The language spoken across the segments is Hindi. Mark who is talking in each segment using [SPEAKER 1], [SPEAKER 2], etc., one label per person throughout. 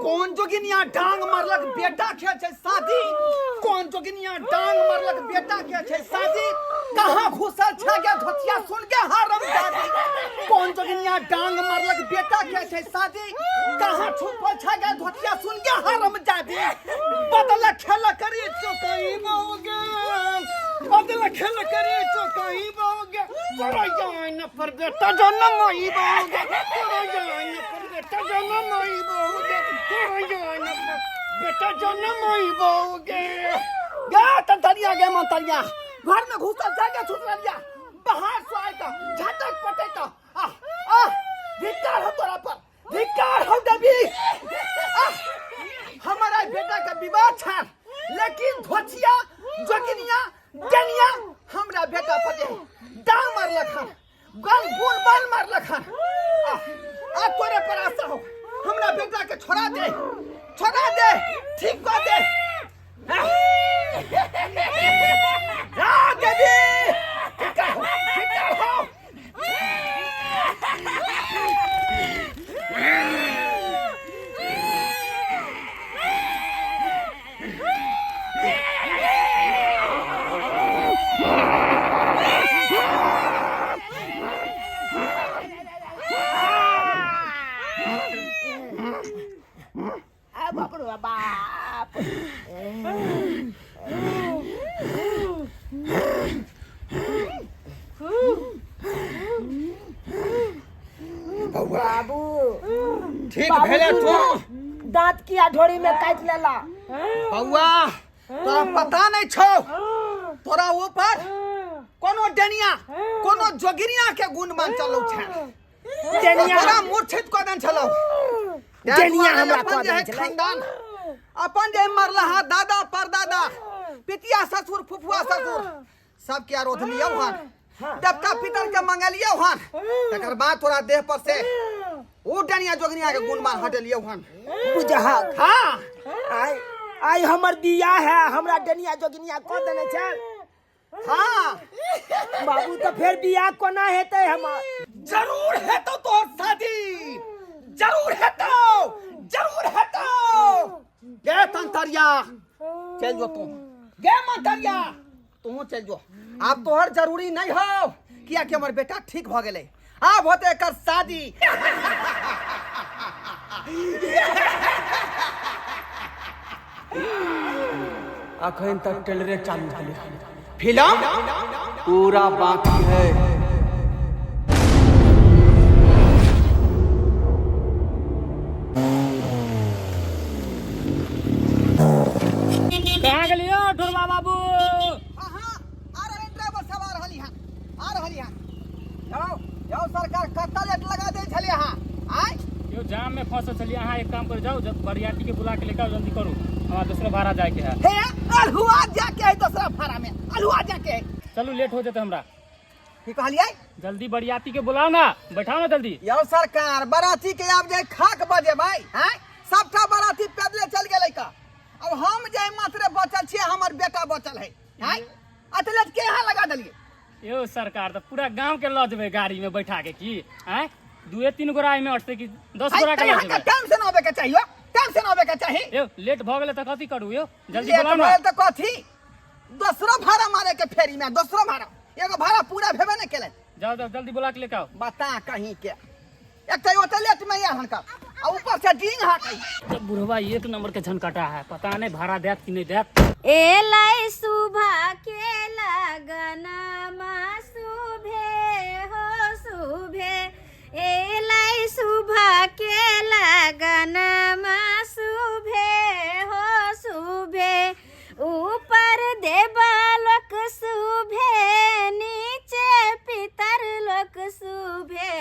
[SPEAKER 1] कौन जोगिनिया डांग मारलक बेटा के छै शादी कौन जोगिनिया डांग मारलक बेटा के छै शादी कहां घुसल छ गे धोतिया सुन के हरम दादी कौन जोगिनिया डांग मारलक बेटा के छै शादी कहां छुपल छ गे धोतिया सुन के हरम दादी बदल खेल करे चोकई बोगे बदल खेल करे चोकई बोगे तोरा जान पर बेटा जन्म होई बोगे तोरा जान पर बेटा जन्म होई बोगे तोरा जान पर बेटा जन्म होई बोगे गा तंतरिया गे मंतरिया घर में घुसल जाके छुटलिया बाहर से आइता झटक पटैता आ धिक्कार हो तोरा पर धिक्कार हो दबी हमारा बेटा का विवाह था लेकिन धोतिया जोगिनिया डनिया हमरा बेटा पर डांग मारलक हन गल गोल बाल मारलक हन आ तोरे पर आशा हो हमरा बेटा के छोड़ा दे ठीक कर दे आ देवी ठीक हो
[SPEAKER 2] बाप बाबू
[SPEAKER 1] ठीक भेले तू
[SPEAKER 2] दांत किया ढोरी में काट लेला
[SPEAKER 1] बउआ तोरा पता नहीं छौ तोरा ऊपर कोनो डनिया कोनो जोगिनिया के गुणमान चलौ छै
[SPEAKER 2] डनिया
[SPEAKER 1] तोरा मूर्छित क देन छलौ
[SPEAKER 2] डनिया हमरा
[SPEAKER 1] अपन जे खानदान अपन जे मरला दादा परदादा पितिया ससुर फुफुआ ससुर सब के आरोध लियौ हन देवता पितर के मंगलियौ हन तकर बाद तोरा देह पर से ओ डनिया जोगिनिया के गुणमान हटेलियौ हन
[SPEAKER 2] बुझा
[SPEAKER 1] हां
[SPEAKER 2] आई हमर बियाह है हमरा डनिया जोगिनिया क देने छै
[SPEAKER 1] हां
[SPEAKER 2] बाबू तो फिर बियाह कोना हेतै हमर
[SPEAKER 1] जरूर हेतौ तोहर शादी जरूर हेतौ गे तंतरिया चल जो तू गे मंतरिया तू चल जो अब तोहर जरूरी नहीं हो किया कि हमर बेटा ठीक भ गेलै अब होते एकर शादी
[SPEAKER 3] अखन तक ट्रेलरे चालू भेलै
[SPEAKER 1] फिल्म
[SPEAKER 3] पूरा बाकी है
[SPEAKER 4] कहाँ गेलियो ढोलबा बाबू
[SPEAKER 1] आ रहली हन जाओ सरकार कत्ता लेट लगा दे छलिए हां आय
[SPEAKER 4] यो जाम में फंसल छलिए अहाँ एक काम कर जाओ जब बरियाती के बुला के लेकर जल्दी करू हमारा दूसरा भाड़ा जाए के है
[SPEAKER 1] हे अलहुआ जाके है दूसरा भाड़ा में अलहुआ जाके
[SPEAKER 4] चलू लेट हो जाते हमरा
[SPEAKER 1] की कहलिए
[SPEAKER 4] जल्दी बरियाती के बुलाओ ना बैठाओ ना जल्दी
[SPEAKER 1] यो सरकार बराती के आब जाए खाक बजे भाई हैं सबटा बराती पैदले चल गेलै का अब हम जे मात्र बचल छिए हमर बेटा बचल है हैं अतलेट के यहाँ लगा देलिए
[SPEAKER 4] यो सरकार तो पूरा गांव के लऽ जेबै गाड़ी में बैठा के की हैं 2-3 गोरा में अटते कि 10 गोरा के लऽ जेबै
[SPEAKER 1] टेंशन होबे के चाहिए टेंशन होबे के चाहिए
[SPEAKER 4] यो लेट भ गेलै त कथि करू यो जल्दी
[SPEAKER 1] लेट
[SPEAKER 4] बुलाओ ना
[SPEAKER 1] भेल त कथी दूसरो भाड़ा मारे के फेरी में दूसरो भाड़ा एगो भाड़ा पूरा भेबे नहीं केले
[SPEAKER 4] जाओ जाओ जल्दी बुला के लेके आओ
[SPEAKER 1] बता कहीं के एक तो ओते लेट में यहाँ का और ऊपर से डींग हाकै
[SPEAKER 4] तो बुढ़वा एक नंबर के झनकाटा है पता नहीं भाड़ा देत कि नहीं देत
[SPEAKER 5] एलाई सुबह के लगनमा सुभे हो सुभे एलाई सुबह के लगनमा सुभे हो सुभे ऊपर देवलोक सुभे नीचे पितर लोक सुभे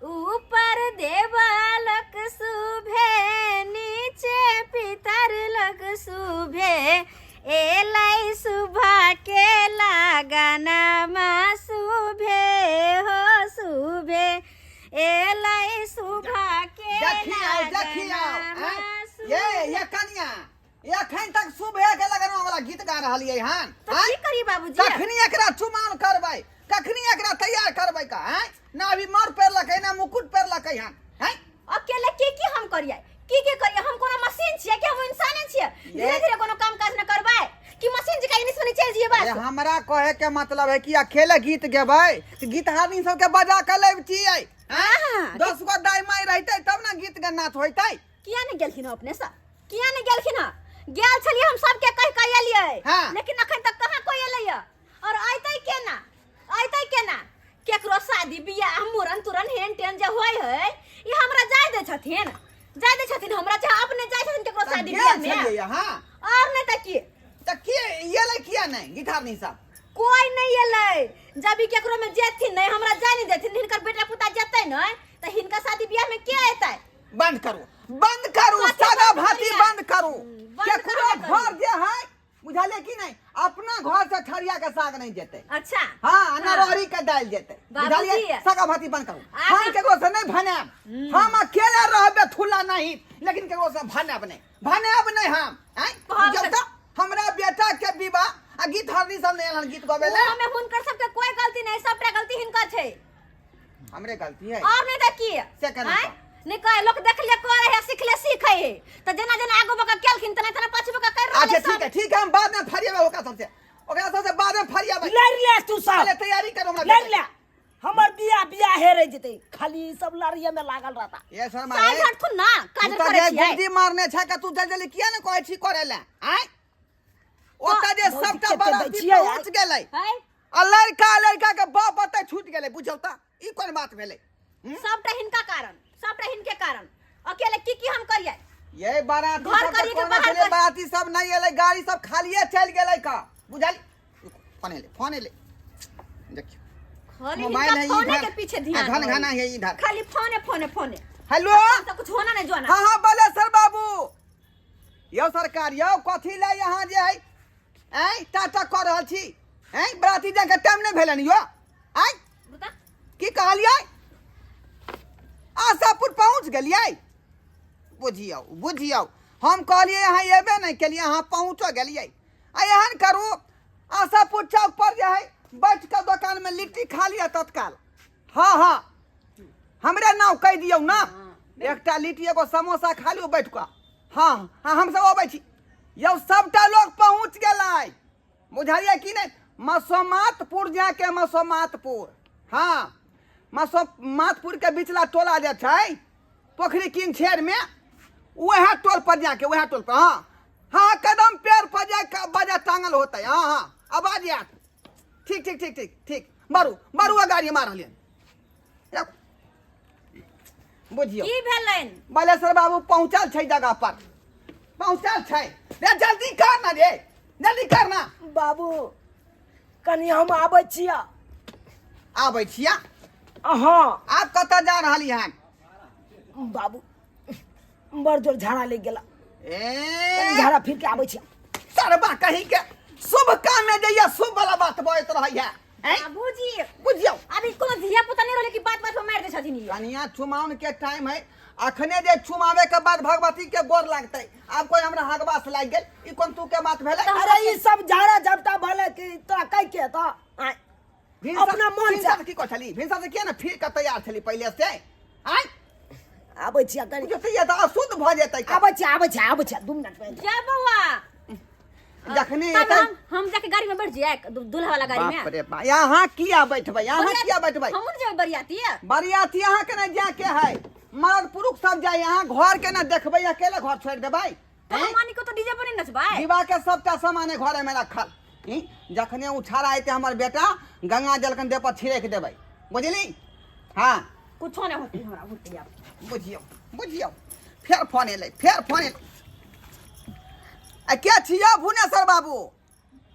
[SPEAKER 5] ऊपर देवलोक सुभे नीचे पितर लोक सुभे एलाई सुबह के लगनमा सुभे हो सुभे एलाई सुबह के लगनमा
[SPEAKER 1] ये कनिया एखन तक सुबह के लगनमा वाला गीत गा रहलिए हन
[SPEAKER 5] तो की करी बाबूजी
[SPEAKER 1] कखनी एकरा चुमान करबै कखनी एकरा तैयार करबै का हैं ना अभी मर पेरलकै ना मुकुट पेरलकै हन हैं
[SPEAKER 5] अकेले की हम करिए की करिए हम छियै कि हम इंसाने छियै धीरे धीरे कोनो काम काज न करबै कि मशीन जका इंग्लिश में चल जिए बस
[SPEAKER 1] हमरा कहे के मतलब है कि अकेले गीत गेबै कि गीत हारनी सबके बजा के लेब छियै
[SPEAKER 5] हां
[SPEAKER 1] 10 गो दाई माई रहते तब ना गीत गन्नाथ होइतै
[SPEAKER 5] किया नहीं गेलखिन अपने सब किया नहीं गेलखिन गेल छलिए हम सबके कह के एलिए लेकिन अखन तक कहां कोई एलैया और आइतै केना केकरो शादी बियाह मुरन तुरन हेन टेन जे होय है ई हमरा जाय दे छथिन हमरा चाहे अपने जाय छथिन केकरो शादी बियाह में
[SPEAKER 1] हां
[SPEAKER 5] और नहीं त की
[SPEAKER 1] एलै किया नहीं गिटार नहीं सब
[SPEAKER 5] कोई नहीं एलै जब ई केकरो में जेथिन नहीं हमरा जाय नहीं देथिन हिनकर बेटा पुता जेतै नहीं त हिनका शादी बियाह में के एतै
[SPEAKER 1] बंद करू सादा भाती बंद करू केकरो घर जे है बुझाले कि नहीं अपना घर से ठरिया के साग नहीं जेते
[SPEAKER 5] अच्छा
[SPEAKER 1] हां अनरहरी के दाल जेते बुझालिए सागा भाती बंद करू हम केकरो से नहीं भनेब हम अकेले रहबे थुला नहीं लेकिन केकरो से भनेब नहीं हम जब तक हमरा बेटा के विवाह आ गीत हरनी सब नहीं एलन गीत गवेले
[SPEAKER 5] हमें हुनकर सबके कोई गलती नहीं सबटा गलती हिनका छै
[SPEAKER 1] हमरे गलती है
[SPEAKER 5] और नहीं त की
[SPEAKER 1] से केना
[SPEAKER 5] नहीं कहे लोग देखले करे है सिखले सीखे है त जना आगो बका केलखिन तना पाछू बका कर रहले
[SPEAKER 1] अच्छा ठीक है हम बाद में फरियाबे ओकरा सबसे बाद में फरियाबे
[SPEAKER 2] लड़ ले तू सब
[SPEAKER 1] पहले तैयारी कर हमरा
[SPEAKER 2] लड़ ले हमर बियाह हेरे जते खाली सब लड़िए में लागल रहता
[SPEAKER 1] ये शर्मा
[SPEAKER 5] साइड हट खुन ना काज करे छी
[SPEAKER 1] गुंडी मारने छै का तू जल्दी किया न कहै छी करे ले आय ओता जे सबटा बराती पहुंच गेलै
[SPEAKER 5] है
[SPEAKER 1] आ लड़का के बाप बते छूट गेलै बुझौ त ई कोन बात भेलै
[SPEAKER 5] सबटा हिनके कारण अकेले की हम करिए
[SPEAKER 1] ये बाराती
[SPEAKER 5] घर
[SPEAKER 1] सब
[SPEAKER 5] करी के
[SPEAKER 1] कोन
[SPEAKER 5] बाहर
[SPEAKER 1] चले बाराती सब नहीं एलै गाड़ी सब खालिए चल गेलै का बुझाली फोन ले देखियो
[SPEAKER 5] खाली
[SPEAKER 1] मोबाइल है
[SPEAKER 5] फोन
[SPEAKER 1] इधर
[SPEAKER 5] के पीछे ध्यान
[SPEAKER 1] घन है इधर
[SPEAKER 5] खाली फोन
[SPEAKER 1] हेलो
[SPEAKER 5] तो कुछ होना नहीं जोना
[SPEAKER 1] हां बोले सर बाबू यो सरकार यो कथी ले यहां जे है टाटा कर रहल छी बराती जाके टाइम नहीं भेलन यो
[SPEAKER 5] बता
[SPEAKER 1] की कहलियै आशापुर पहुंच गेलियै बुझियौ हम कहलियै यहाँ एबे नहीं केलियै यहाँ पहुंचो गेलियै आ एहन करू आशापुर चौक पर जे है बैठ के दुकान में लिट्टी खा लिया तत्काल हाँ हमरे नाम कह दियौ ना एकटा लिट्टी एगो समोसा खा लियो बैठ के हाँ हम सब अबै छी यौ सबटा लोग पहुंच गेलै बुझलियै कि नहीं मसोमातपुर जाके मसोमातपुर हाँ मसोमातपुर के बिचला टोला जे छै पोखरी किंग छेड़ में वह टोल पर जाके वह टोल पर हाँ कदम पैर पर जाके बजा टांगल होता है हाँ आवाज आत ठीक बारू गाड़ी मार लियन बुझियो
[SPEAKER 5] की भेलन
[SPEAKER 1] बालेश्वर बाबू पहुंचल छै जगह पर पहुंचल छै रे जल्दी कर ना
[SPEAKER 2] बाबू कनी हम आबै छिया हां
[SPEAKER 1] आप कत जा रहली हन
[SPEAKER 2] बाबू बड़ जोर झाड़ा ले गेला
[SPEAKER 1] ए
[SPEAKER 2] झाड़ा फिर के आबै छिया
[SPEAKER 1] सरबा कहीं के शुभ काम में जइया शुभ वाला बात बोलत रहै है
[SPEAKER 5] बाबूजी
[SPEAKER 1] बुझियो
[SPEAKER 5] अभी कोनो धिया पुता नहीं रहले कि बात पर मार दे छथिन ये
[SPEAKER 1] कनिया चुमावन के टाइम है अखने जे चुमावे के बाद भगवती के गोर लागतै आब कोई हमरा हगवास लाग गेल ई कोन तू के बात भेलै
[SPEAKER 2] अरे ई सब झाड़ा झपटा भले कि तोरा कह के त अपना मन से
[SPEAKER 1] की कहली भिनसा से किया ना फिर के तैयार छली पहले से आय
[SPEAKER 2] आबै छिया कनी
[SPEAKER 1] जो तैयार त अशुद्ध भ जेतै
[SPEAKER 2] आबै छिया 2 मिनट में
[SPEAKER 5] जा बउआ
[SPEAKER 1] जखने
[SPEAKER 5] हम जाके गाड़ी में बैठ जाए दूल्हा वाला गाड़ी में
[SPEAKER 1] बाप रे बा यहाँ किया बैठबै
[SPEAKER 5] हम जे बरियाती है
[SPEAKER 1] बरियाती यहाँ के ना जाके है मर्द पुरुष सब जाए यहाँ घर के ना देखबै अकेले घर छोड़ देबै
[SPEAKER 5] मानी को तो डीजे पर नहीं नचबै
[SPEAKER 1] विवाह के सबटा सामान घरे में रखल जखने उछाड़ा आते हमर बेटा गंगा जल के देह पर छिड़क देबै बुझली हाँ
[SPEAKER 5] कुछो नहीं होती हमरा होती आप
[SPEAKER 1] बुझियो फेर फोन एलै आ क्या छियै भुवनेश्वर बाबू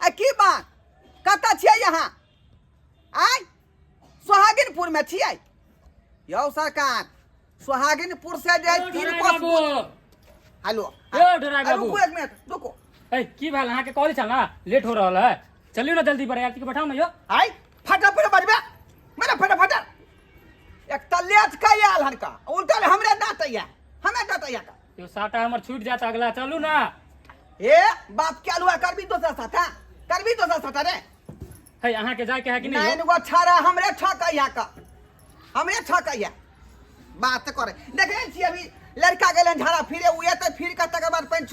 [SPEAKER 1] आ की बात कतऽ छियै यहाँ आय सोहागिनपुर में छियै यौ सरकार सोहागिनपुर से जे 3 कोस हेलो रुको एक मिनट रुको
[SPEAKER 4] की भेल अहाँ के कॉल छल ना लेट हो रहल है चलियो ना जल्दी पर यार के बैठाओ ना यो
[SPEAKER 1] आय फटाफट बढ़बे मेरा फटाफट एक तलेट का आयल हनका उल्टा हमरे डांटैया हमें डांटैया का
[SPEAKER 4] यो साटा हमर छूट जात अगला चलू ना
[SPEAKER 1] ए बाप के अलुआ करबी दोसर साथा रे
[SPEAKER 4] है अहाँ के जाय के है कि नहीं
[SPEAKER 1] नहीं गो छाड़ा हमरे ठकैया बात करे देखे छी अभी लड़का गेलन झाड़ा फिरे उए तो फिर के तकर बाद पैन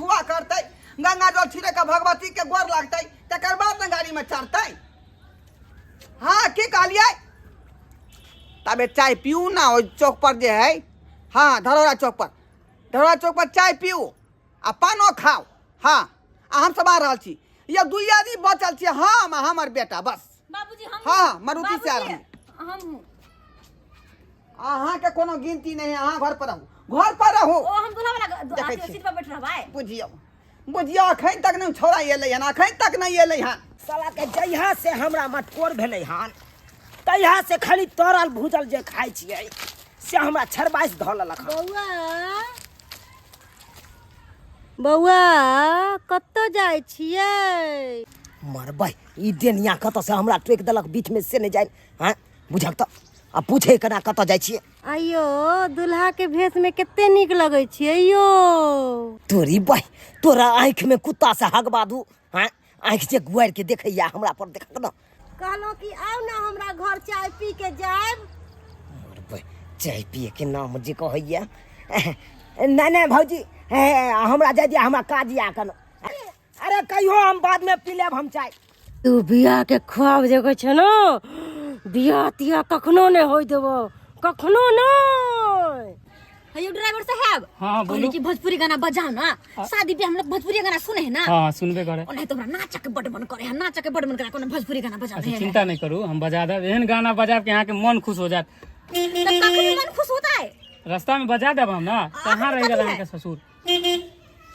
[SPEAKER 1] गंगा जल छिड़े के भगवती के गोर लगते तकर बाद न गाड़ी में चढ़ते। हाँ की कहलिए तबे चाय पीऊ ना ओ चौक पर जे है। हाँ धरोरा चौक पर चाय पीऊ आ पानो खाओ। हाँ हम सब आ रहल छी ये दुई आदमी बचल छी हम हमर बेटा बस।
[SPEAKER 5] बाबूजी हम
[SPEAKER 1] हाँ मारुति से आ रहल
[SPEAKER 5] हम
[SPEAKER 1] अहाँ के कोनो गिनती नहीं है। अहाँ घर पर रहू
[SPEAKER 5] ओ हम दूल्हा वाला
[SPEAKER 1] देखै छी।
[SPEAKER 5] सीट पर बैठ रहबै।
[SPEAKER 1] बुझियो अखन तक नहीं छोड़ा एलै हन अखन तक नहीं एलै हन।
[SPEAKER 2] साला के जहिया से हमरा मटकोर भेलै हन तहिया से खाली तरल भूजल जे खाइ छियै से हमरा छरबाइस धऽ लेलक हन।
[SPEAKER 5] बौआ कतऽ जाइ छियै?
[SPEAKER 2] मरबै ई देनिया कतऽ से हमरा टोकि देलक बीच में से नहीं जाए। हाँ बुझक तो आ पूछे केना कतऽ जाइ छियै।
[SPEAKER 5] आइयो दुल्हा के भेष में कते नीक लगै छियै यो।
[SPEAKER 2] तोरी बह तोरा आँख में कुत्ता से हगबा दू। हाँ आँख से गुआर के देखैया हमरा पर देखक न।
[SPEAKER 5] कहलो कि आओ ना हमरा घर चाय पी के जाएब।
[SPEAKER 2] मरबै चाय पिए के नाम जे कहैया नहीं भौजी हमरा जाय दिया हमरा काज या कन। अरे कहियो हम बाद में पी लेब हम चाय।
[SPEAKER 5] तू बियाह के ख्वाब जगह छ न बियाह तिया कखनो नहीं होई देबो कखनो नहीं। हेयो ड्राइवर साहब
[SPEAKER 4] हाँ बोलो
[SPEAKER 5] कि भोजपुरी गाना बजाओ ना। शादी पे हम लोग भोजपुरी गाना सुने हैं ना।
[SPEAKER 4] हाँ सुनबे करे।
[SPEAKER 5] नहीं तो हमरा नाच के बड़ मन करे है नाच के बड़ मन करे कोनो भोजपुरी गाना बजा
[SPEAKER 4] अच्छा
[SPEAKER 5] दे।
[SPEAKER 4] चिंता नहीं करू हम बजा देब एहन गाना बजाब के यहाँ के मन खुश हो जात।
[SPEAKER 5] कखनी मन खुश होता है।
[SPEAKER 4] रास्ता में बजा देब हम ना। कहाँ रह गेल अहाँ के ससुर?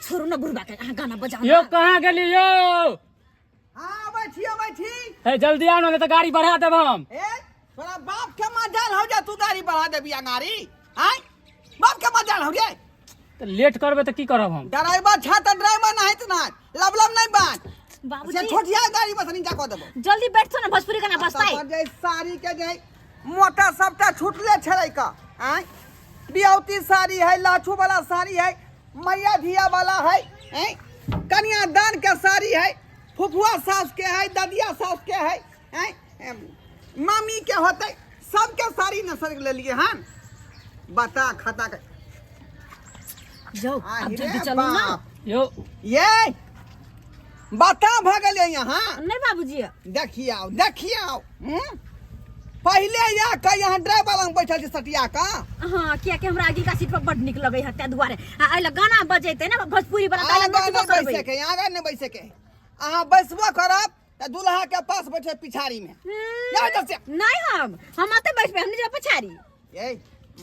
[SPEAKER 5] छोड़ो ना बुढ़बा के गाना बजाओ।
[SPEAKER 4] यो कहाँ गेली यो?
[SPEAKER 1] हाँ बैठी
[SPEAKER 4] है जल्दी आओ ना नहीं तो गाड़ी बढ़ा देब हम।
[SPEAKER 1] तोरा बाप के मजाल हो जा तू गाड़ी बढ़ा देबी गाड़ी। हाँ बाप के मजाल हो जाए
[SPEAKER 4] तो लेट करबे तो की करब हम?
[SPEAKER 1] ड्राइवर छा तो ड्राइवर नहीं तो ना लब नहीं बात
[SPEAKER 5] बाबूजी
[SPEAKER 1] छोटिया गाड़ी बस नहीं जा देबो।
[SPEAKER 5] जल्दी बैठो ना भोजपुरी गाना बजताई।
[SPEAKER 1] जे साड़ी के जे मोटा सबटा छूटले छलै का। हैं बियौती साड़ी है लाछू वाला साड़ी है मैया धिया वाला है कन्या दान के साड़ी है फुफुआ सास के है ददिया सास के है मामी के होते सबके साड़ी न सर ले लिए हन। बता खाता के
[SPEAKER 5] जाओ अब जल्दी चलो ना।
[SPEAKER 4] यो
[SPEAKER 1] ये बता भगले यहाँ
[SPEAKER 5] नहीं बाबूजी
[SPEAKER 1] देखिए पहले या का यहाँ ड्राइवर लंग बैठल सटिया का।
[SPEAKER 5] हाँ क्या कि हमरा आगे का सीट पर बड़ निक लगे है ते दुआरे आइला गाना बजेते ना भोजपुरी वाला ताले नचबो करबे।
[SPEAKER 1] बैसे के आगे नहीं बैसे के अहाँ बैसबो करब त दुल्हा के पास बैठे पिछाड़ी में।
[SPEAKER 5] नहीं हम आते बैठबे हम नहीं पछाड़ी।
[SPEAKER 1] ये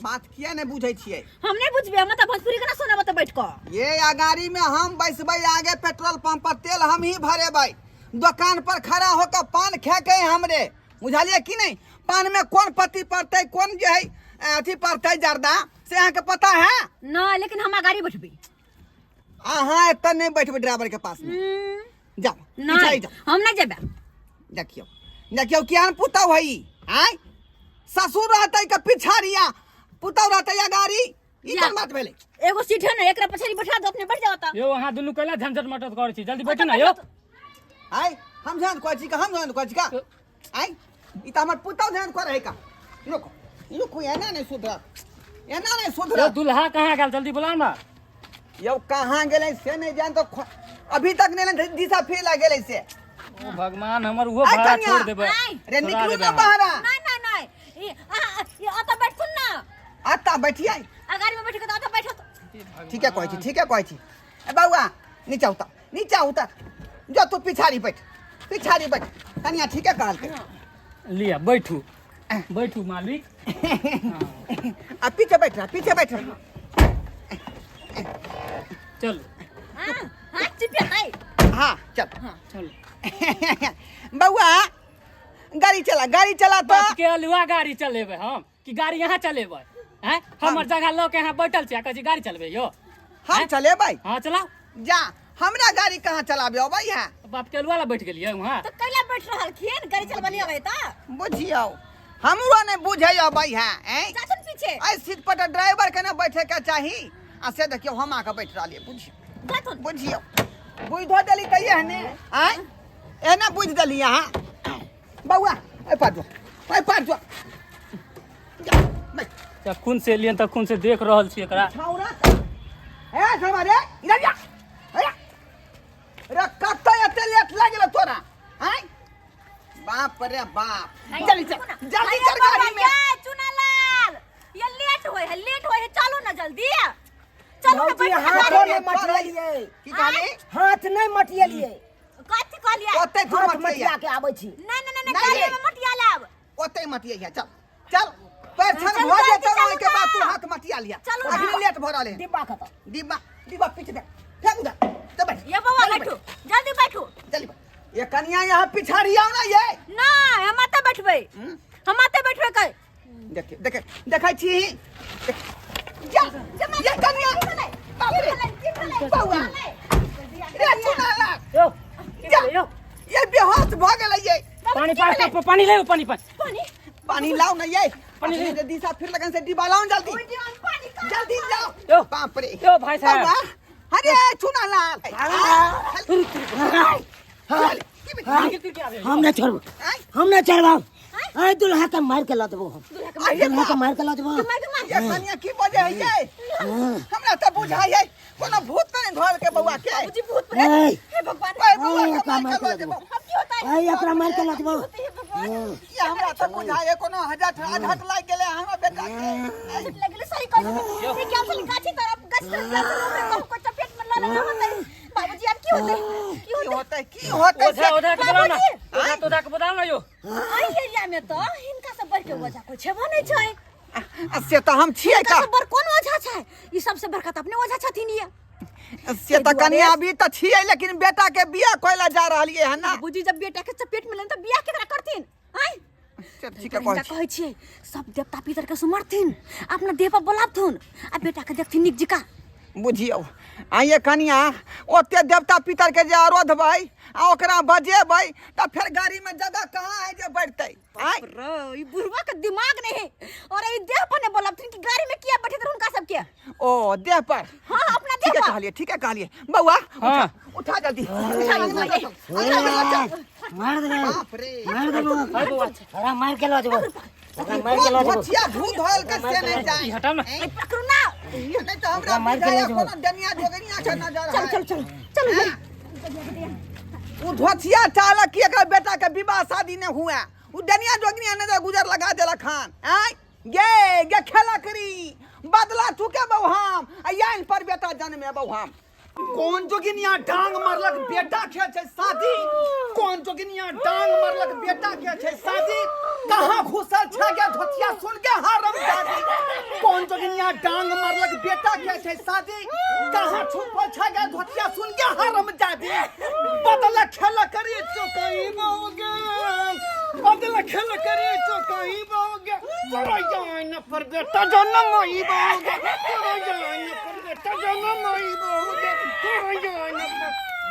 [SPEAKER 1] बात किया नहीं बुझे छिए
[SPEAKER 5] हम नहीं बुझबे हम त भोजपुरी गाना सुनब त बैठ क।
[SPEAKER 1] ये गाड़ी में हम बैसबे आगे पेट्रोल पंप पर तेल हम ही भरेबै दुकान पर खड़ा होकर पान खेके हमरे बुझलिए कि नहीं। पान में कौन पत्ती पड़ते कौन जो है अथी पड़ते जर्दा से अहाँ के पता है
[SPEAKER 5] ना। लेकिन हम गाड़ी बैठबे
[SPEAKER 1] अहाँ एत नहीं बैठबे ड्राइवर के पास में जाओ
[SPEAKER 5] नहीं हम नहीं जेबे।
[SPEAKER 1] देखियो कियान पुतौ है हैं ससुर रहते के पिछाड़िया पुतौ रहते या गाड़ी ई कोन बात भेले।
[SPEAKER 5] एगो सीट है ना एकरा पछाड़ी बैठा दो अपने बैठ जाओ त।
[SPEAKER 4] यो वहाँ दुनू कैला झंझट मटत करे छी जल्दी बैठो ना यो।
[SPEAKER 1] आई हम ध्यान कोची का हम ध्यान कोची का आई ई त हमर पुतौ ध्यान करे है का। रुको एना नहीं सुधर
[SPEAKER 4] यो दुल्हा कहाँ गेल जल्दी बुलाओ ना।
[SPEAKER 1] यो कहाँ गेले से नहीं जान तो अभी तक नहीं दिशा फिर लगे गेले से।
[SPEAKER 4] ओ भगवान हमर वो भाड़ा छोड़ देबे।
[SPEAKER 1] रे निकलू ना बाहर।
[SPEAKER 5] नहीं ये आता बैठुन ना
[SPEAKER 1] आता बैठिए
[SPEAKER 5] गाड़ी में बैठ के आता बैठो तो।
[SPEAKER 1] ठीक है कहै छी ए बाबूआ नीचे उतर जो तू पिछाड़ी बैठ कनिया ठीक है कहल के
[SPEAKER 4] लिया बैठू मालिक।
[SPEAKER 1] अब पीछे बैठ
[SPEAKER 4] चल
[SPEAKER 5] हां चिपे नहीं।
[SPEAKER 1] हाँ चल
[SPEAKER 4] चल
[SPEAKER 1] बउआ गाड़ी चला तो
[SPEAKER 4] बच के अलुआ गाड़ी चलेबे हम कि गाड़ी यहाँ चलेबे हैं। हमर जगह ल के यहाँ बैठल छी कहै छी गाड़ी चलबे यो।
[SPEAKER 1] हम चले भाई
[SPEAKER 4] हाँ चलाओ
[SPEAKER 1] जा हमरा गाड़ी कहाँ चलाबे अबै है।
[SPEAKER 4] बाप के अलुआ ला बैठ गेलिए वहाँ
[SPEAKER 5] तो कैला बैठ रहल खिन गाड़ी चलबली अबे त
[SPEAKER 1] बुझियो हमरो ने बुझै अबै है
[SPEAKER 5] जासन पीछे
[SPEAKER 1] आई सीट पर ड्राइवर के ना बैठे के चाही आ से देखियो हम आके बैठ रहलिए
[SPEAKER 5] जासन
[SPEAKER 1] बुझियो बुझ धो देली कहिए हने आय एना बुझ देली यहाँ बउआ ए पार जो
[SPEAKER 4] खून से लिए तक खून से देख रहल छी एकरा।
[SPEAKER 1] छौरा ए हमारे इधर जा बाप रे बाप जल्दी चल जल्दी चल गाड़ी में
[SPEAKER 5] चुनालाल ये लेट होए है चलो ना जल्दी चलो ना
[SPEAKER 2] भौजी
[SPEAKER 5] बैठ
[SPEAKER 2] हाथ नहीं मटियलिए
[SPEAKER 1] की कहले
[SPEAKER 2] हाथ नहीं मटियलिए
[SPEAKER 5] कथि कहलिए
[SPEAKER 1] ओते तू
[SPEAKER 2] हाथ
[SPEAKER 1] मत
[SPEAKER 2] मटिया के आबै छी
[SPEAKER 5] नहीं गाड़ी में मटिया लाब
[SPEAKER 1] ओते मटिया है चल चल पैरछन हो जेतौ ओइ के बाद तू हाथ मटिया लिया
[SPEAKER 5] चलो
[SPEAKER 1] अभी लेट भ रहले
[SPEAKER 2] डिब्बा खत्म
[SPEAKER 1] डिब्बा पीछे दे फेंक उधर तो बैठ
[SPEAKER 5] ये बाबा बैठो जल्दी बैठो
[SPEAKER 1] जल्दी बैठ ये कन्या यहाँ पिछाड़ी आओ ना ये
[SPEAKER 5] ना हम आते बैठबै हम आते बैठबै कै
[SPEAKER 1] देखे देखै छी जा ये कन्या बाप रे बौआ रे चुनाला
[SPEAKER 4] यो
[SPEAKER 1] जा ये बेहोश भ गेलै ये
[SPEAKER 4] पानी ले पानी
[SPEAKER 1] पानी लाओ ना ये
[SPEAKER 4] पानी ले।
[SPEAKER 1] दिशा फिर लगन से डिब्बा लाओ जल्दी जल्दी लाओ
[SPEAKER 4] यो
[SPEAKER 1] बाप रे
[SPEAKER 4] यो भाई साहब
[SPEAKER 1] बौआ अरे चुनाला
[SPEAKER 2] हम नहीं छोड़बो हम नहीं छोड़बो ए दुल्हा के मार के ला देबो दुल्हा के मार के ला देबो
[SPEAKER 1] ये कन्या की वजह है ये हमरा त बुझाई है कोनो भूत नहीं धोल के बौआ के
[SPEAKER 5] बाबूजी भूत
[SPEAKER 2] ए
[SPEAKER 5] हे भगवान
[SPEAKER 1] बौआ
[SPEAKER 2] ए,
[SPEAKER 1] के मार के
[SPEAKER 2] देबो।
[SPEAKER 1] देबो
[SPEAKER 5] अब की होता है
[SPEAKER 2] ए एकरा मार के ला देबो
[SPEAKER 1] ये हमरा त बुझाई है कोनो हजट लाग गेले हमरा बेटा के
[SPEAKER 5] लगले सही कह ये क्या चल गाछी तरफ गछ तरफ को चपेट में ला लगा होता है बाबूजी अब की होता है
[SPEAKER 1] की होता
[SPEAKER 4] ओझा ओझा के बोलाओ ना ओझा के बोलाओ ना यो
[SPEAKER 5] आई एरिया में तो हिनका सब बढ़ के वजह को छेबो नहीं छै
[SPEAKER 1] से त हम छियै
[SPEAKER 5] हिनका
[SPEAKER 1] का
[SPEAKER 5] सब बड़ कोन वजह छै ई सबसे बड़का त अपने वजह छथिन ये
[SPEAKER 1] से त कन्या अभी त छियै लेकिन बेटा के बियाह कोइला जा रहलिए है ना
[SPEAKER 5] बाबूजी जब बेटा के चपेट में लेन त बियाह केकरा करथिन आई
[SPEAKER 1] ठीक है कहै
[SPEAKER 5] कहै छियै सब देवता पितर के सुमरथिन अपना देह पर बोलाबथुन आ बेटा के देखथिन निक जिका
[SPEAKER 1] बुझियौ आइए कनिया ओते देवता पितर के जे आरोधबै आ ओकरा बजेबै त फिर गाड़ी में जगह कहाँ है जे बैठतै आइ
[SPEAKER 5] रो ई बुढ़वा के दिमाग नहीं है और ई देह पर ने बोलाबथुन कि गाड़ी में किया बैठे उनका सब के
[SPEAKER 1] ओ देह पर
[SPEAKER 5] हां अपना देह पर
[SPEAKER 1] ठीक है कहलिए बउआ
[SPEAKER 4] हाँ।
[SPEAKER 1] उठा जल्दी
[SPEAKER 2] मार दे
[SPEAKER 1] बाप रे
[SPEAKER 2] मार देबो
[SPEAKER 4] हाय बउआ
[SPEAKER 2] एकरा मार के ला देबो एकरा मार के ला देबो
[SPEAKER 1] भचिया भूत होल के से नहीं जाए
[SPEAKER 4] हटाओ ना
[SPEAKER 5] ए पकड़ू ना
[SPEAKER 1] नहीं तो हमरा
[SPEAKER 2] मार के ले
[SPEAKER 1] बुझाया
[SPEAKER 2] जाओ।
[SPEAKER 1] कोनो दुनिया जोगनिया के नजर है
[SPEAKER 5] चल
[SPEAKER 1] उ धोतिया चालक की एकरा बेटा के विवाह शादी ने हुआ उ दुनिया जोगनिया नजर गुजर लगा देला खान आय गे खेला करी बदला चुके बहु हम याइन पर बेटा जन्मे बहु हम कौन जोगिनिया डांग मारलक बेटा के छै शादी कौन जोगिनिया डांग मारलक बेटा के छै शादी कहां घुसल छ गे धोतिया सुन के हरम दादी कौन जोगिनिया डांग मारलक बेटा के छै शादी कहां छुपल छ गे धोतिया सुन के हरम दादी बदला खेल करी चुकई बोगे बदला खेल करी चुकई बोगे तोरा जान पर बेटा जन्म होई बोगे तोरा जान पर बेटा जन्म होई बोगे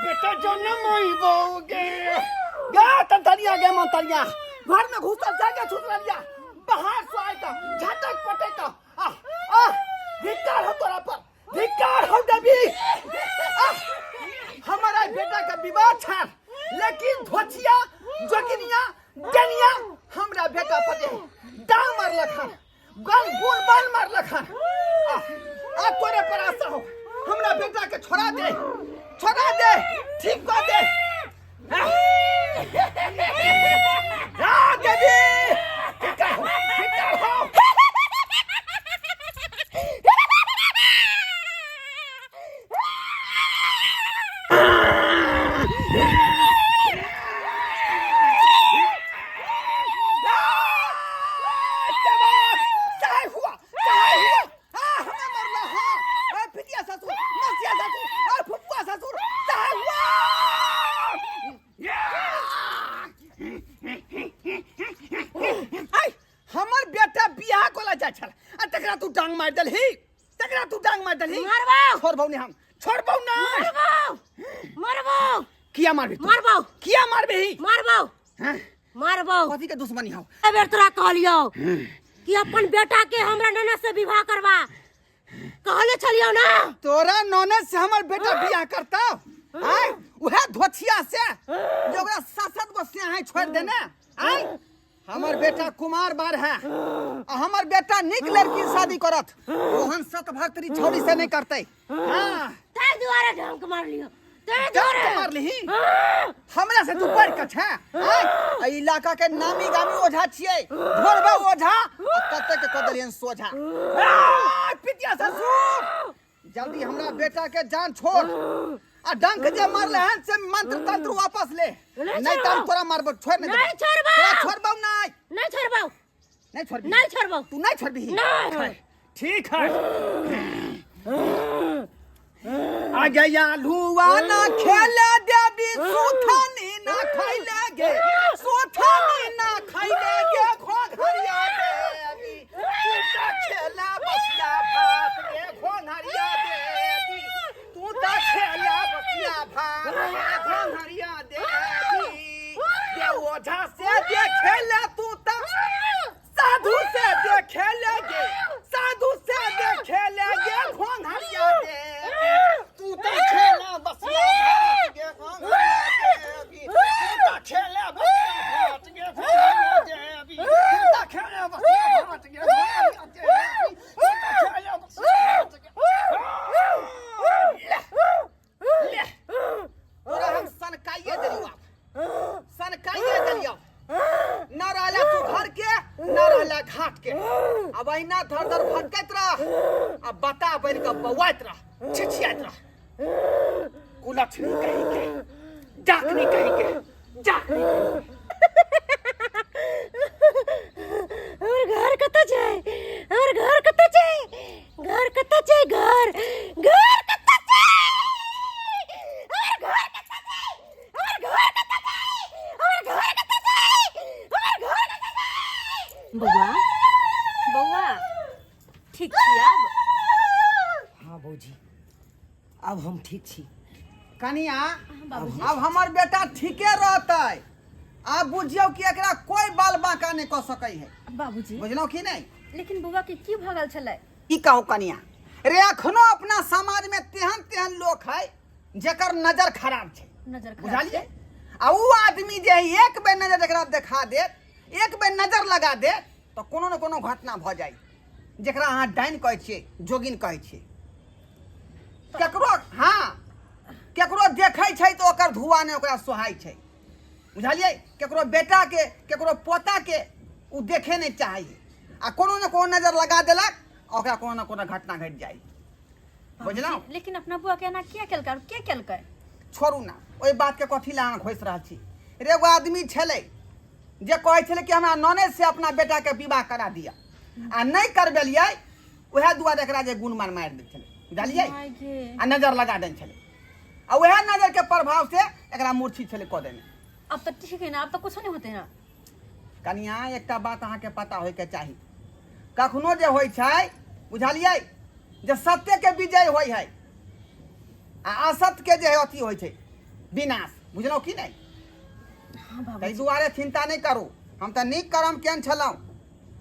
[SPEAKER 1] बेटा जन्म होई बोगे गा तंतरिया गे मंतरिया घर में घुसल जाके छुटलिया बाहर से आएगा झटक पटेगा धिक्कार हो तोरा पर धिक्कार हो देवी हमारा बेटा का विवाह था लेकिन धोतिया जोगिनिया डनिया हमरा बेटा पर डांग मारलक हन गल बोल बाल मारलक हन आ तोरे पर आशा हो हमरा बेटा के छोड़ा दे ठीक कर दे देवी ठीक हो हमर बेटा बियाह कोला जा छल आ तकरा तू डांग मार दलही
[SPEAKER 5] मारबो
[SPEAKER 1] छोड़बौ ने हम छोड़बौ ना
[SPEAKER 5] मारबो
[SPEAKER 1] किया मारबे तू?
[SPEAKER 5] मारबो
[SPEAKER 1] किया मारबे ही
[SPEAKER 5] मारबो
[SPEAKER 1] हैं?
[SPEAKER 5] मारबो
[SPEAKER 1] कथी के दुश्मनी हो
[SPEAKER 5] बेर तोरा कहलियो कि अपन बेटा के हमरा ननद से विवाह करवा कहले छलियो ना
[SPEAKER 1] तोरा ननद से हमर बेटा बियाह करता हैं उहे धोतिया से जो ओकरा सासत गो से है छोड़ देने हैं हमर बेटा कुमार बार है आ हमर बेटा निक लड़की से शादी करत ओहन सत भक्तरी छौरी से नहीं करते हां
[SPEAKER 5] तार दुआरे ढंग मार लियो
[SPEAKER 1] डंक मार ली हमरा से तू बढ़ के छे ए इलाका के नामी गामी ओझा छिए ढोरबा ओझा कते के कदलियन सोझा पितिया ससुर जल्दी हमरा बेटा के जान छोड़ आ डंक जे मारले हन से मंत्र तंत्र वापस ले नहीं त तोरा मारब छोड़ नहीं छोड़बौ नहीं छोड़बौ नहीं छोड़बौ तू नहीं छोड़बी
[SPEAKER 4] नहीं ठीक है
[SPEAKER 1] आ गया लुआ ना खेले देवी सुथनी ना खैले गे सुथनी ना खैले गे घोघरिया देवी तू त खेला बसिया भात गे घोघरिया देवी तू त खेला बसिया भात गे घोघरिया देवी ये ओझा से देखेले तू त साधु से देखेले गे साधु से देखेले गे घोघरिया देवी तू त खेला बसिया भात गे घोघरिया देवी तू त खेला बसिया भात गे घोघरिया देवी तू त खेला बसिया भात गे घोघरिया देवी तू त खेला बसिया भात गे ले तोरा हम सनकाइए देलियो सनकाइए देलियो न रहला तू घर के न रहला घाट के अब अहिना धर धर भटकैत रह अब बता बन के बौआइत रह छिछियाइत रह कुलक्षणी कही के डाकनी कही के डाकनी
[SPEAKER 6] और घर कत जाए और घर कत जाए घर कत जाए घर घर कत जाए और घर कत जाए और घर कत जाए और घर कत जाए और घर कत जाए
[SPEAKER 5] बौआ बौआ ठीक छी अब
[SPEAKER 2] हाँ बौजी अब हम ठीक छी
[SPEAKER 1] कनिया अब हमर बेटा ठीके रहतै आप बुझियो कि एकरा कोई बाल बांका नहीं क सकै है
[SPEAKER 5] बाबूजी
[SPEAKER 1] बुझलो कि नहीं
[SPEAKER 5] लेकिन बौआ के की भगल छलै
[SPEAKER 1] ई कहू कनिया रे अखनो अपना समाज में तेहन तेहन लोग है जेकर नजर खराब छै
[SPEAKER 5] नजर खराब
[SPEAKER 1] बुझलिए आ ऊ आदमी जे एक बेर नजर एकरा देखा दे एक बेर नजर लगा दे तो कोनो न कोनो घटना भ जाई जेकरा अहाँ डाइन कहै छियै जोगिन कहै छियै केकरो हाँ केकरो देखै छै तो ओकर धुआ ने ओकरा सोहाय छै बुझलिए केकरो बेटा के केकरो पोता के ऊ देखे नहीं चाहिए आ कोनो न कोनो नजर लगा देलक ओकरा कोनो न कोनो घटना घट जाई बुझलौ
[SPEAKER 5] लेकिन अपना बुआ के एना किया केलकै और के केलकै
[SPEAKER 1] छोड़ू ना ओई बात के कथी ला अहाँ घोष रहल छी रे एगो आदमी छलै जे कहै छलै कि हमरा नने से अपना बेटा के विवाह करा दिया आ नहीं करबेलियै ओहे दुआरे एकरा जे गुणमान मारि दै छलै बुझलियै आ नजर लगा दै छलै आ ओहे नजर के प्रभाव से एकरा मूर्छित छलै कऽ देने
[SPEAKER 5] अब तो ठीक है ना अब तो कुछ नहीं होते ना
[SPEAKER 1] कनिया एकटा बात अहाँ के पता होय के चाही कखनो जे होय छै बुझलियै जे सत्य के विजय होय है आ असत्य के जे अथी होय छै विनाश बुझलौ कि नहीं ताहि दुआरे चिंता नहीं करू हम तो नीक कर्म केन छलौ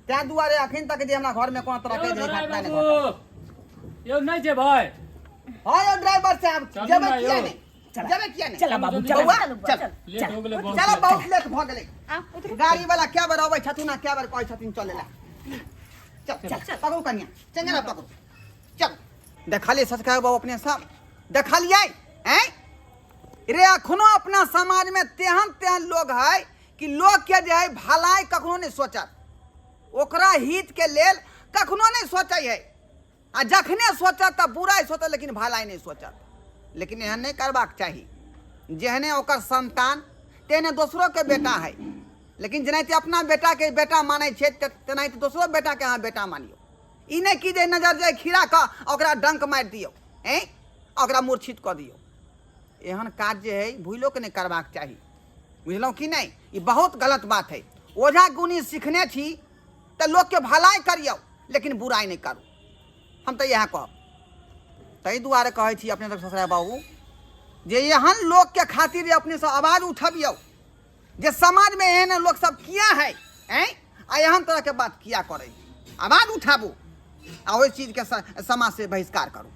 [SPEAKER 1] तै दुआरे अखन तक जे हमरा घर में कोनो तरह के जे घटना नहीं घटल
[SPEAKER 4] यो नहीं जे भाई
[SPEAKER 1] हां यो ड्राइवर साहब
[SPEAKER 4] चलू
[SPEAKER 1] जेबे
[SPEAKER 4] ना
[SPEAKER 1] किया
[SPEAKER 4] यौ।
[SPEAKER 1] नहीं जेबे किया नहीं
[SPEAKER 2] चला बाबू चला
[SPEAKER 1] बौआ
[SPEAKER 5] चल
[SPEAKER 4] लेट हो गेलै बहुत
[SPEAKER 1] चलो बहुत लेट भ गेलै
[SPEAKER 5] आ उतरू
[SPEAKER 1] गाड़ी वाला क्या बेर अबै छथुन आ क्या बेर कहै छथिन चले ला चल चल पकड़ू कनिया चंगरा पकड़ू चल देखलिए ससका बाबू अपने सब देखलिए हैं रे अखनो अपना समाज में तेहन तेहन लोग है कि लोग के जे है भलाई कखनो नहीं सोचत ओकरा हित के लेल कखनो नहीं सोचै है आ जखने सोचत त बुराई सोचत लेकिन भलाई नहीं सोचत लेकिन एहन नहीं करबाक चाही जेहने ओकर संतान तेहने दोसरो के बेटा है लेकिन जेनाहिते अपना बेटा के बेटा मानै छै तेनाहिते दोसरो बेटा के अहाँ बेटा मानियो ई नहीं कि जे नजर जाए खीरा का ओकरा डंक मारि दियौ हैं ओकरा मूर्छित कऽ दियौ एहन काज जे है भूलो के नहीं करबाक चाही बुझलौं कि नहीं ई बहुत गलत बात है ओझा गुनी सीखने छी तो लोग के भलाई करियौ लेकिन बुराई नहीं करू हम तो यह कहब ताहि दुआरे कहै छी अपने सब ससुरा बाबू जे एहन लोग के खातिर अपने से आवाज उठबियौ जे समाज में एहन लोग सब किया है हैं आ एहन तरह के बात किया करे आवाज उठाबू आ ओहि चीज के समाज से बहिष्कार करू